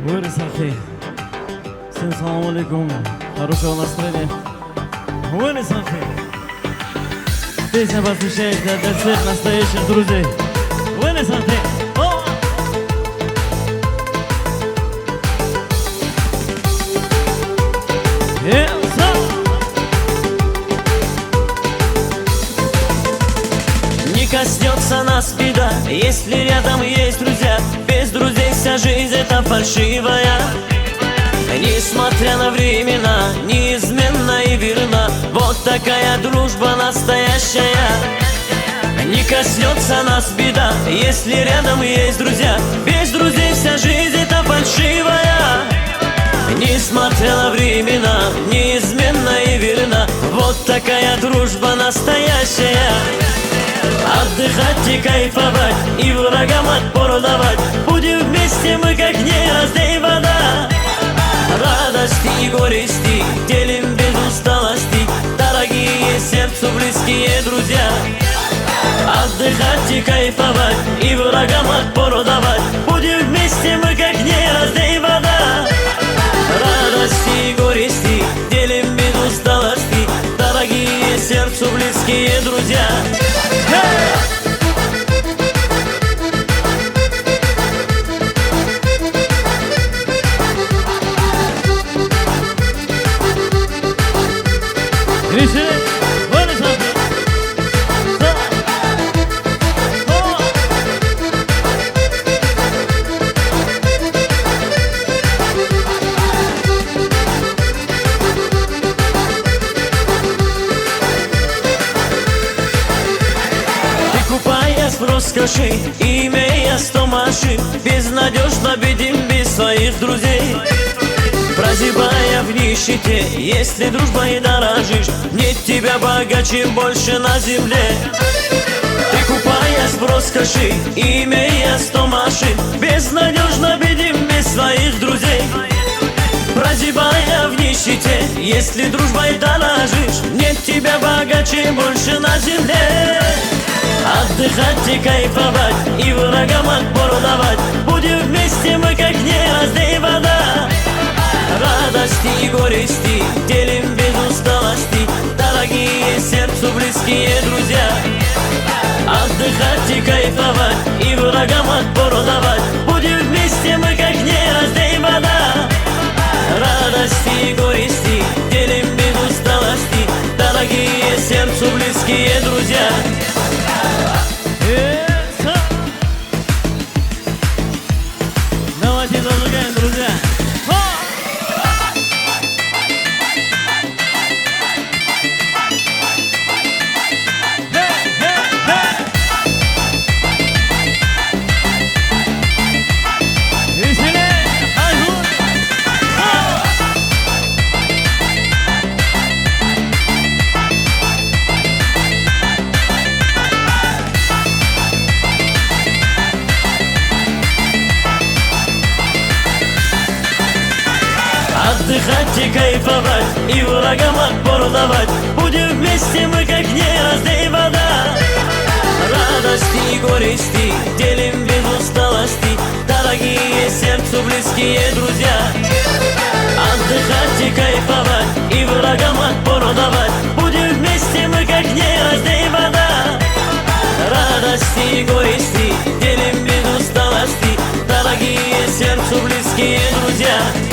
Сахи. Всем салам алейкум. Хорошего настроения. Сахи. Песня посвящается для всех настоящих друзей. Сахи. Не коснется нас беда, если рядом есть друзья. Без друзей вся жизнь это фальшивая. Несмотря на времена, неизменна и верна. Вот такая дружба настоящая. Не коснется нас беда, если рядом есть друзья. Без друзей вся жизнь это фальшивая. Несмотря на времена, неизменна и верна. Вот такая дружба настоящая. Отдыхать и кайфовать, и врагам отпор давать. Будем вместе мы, как неразлей вода. Радости и горести делим без усталости. Дорогие сердцу близкие друзья. Отдыхать и кайфовать, и врагам отпор давать. Будем вместе мы, как неразлей вода. Радости и горести делим без усталости. Дорогие сердцу близкие друзья. В роскоши, имея 100 машин, безнадежно бедим без своих друзей. Прозябая в нищете, если дружбой дорожишь, нет тебя богаче больше на земле. Ты, купаясь в роскоши, имея 100 машин, безнадежно бедим без своих друзей. Прозябая в нищете, если дружбой дорожишь, нет тебя богаче больше на земле. Отдыхать и кайфовать, и врагам отпор давать. Будем вместе мы, как неразлей вода. Радости и горести делим без усталости. Дорогие сердцу близкие друзья. Отдыхать и кайфовать, и врагам отпор давать. Будем вместе мы, как неразлей вода. Радости и горести делим без усталости. Дорогие сердцу близкие друзья. Давайте зажигаем, друзья. Отдыхать и кайфовать, и врагам отпор давать. Будем вместе мы, как неразлей вода. Радости и горести делим без усталости. Дорогие сердцу близкие друзья. Отдыхать и кайфовать, и врагам отпор давать. Будем вместе мы, как неразлей вода. Радости и горести делим без усталости. Дорогие сердцу близкие друзья.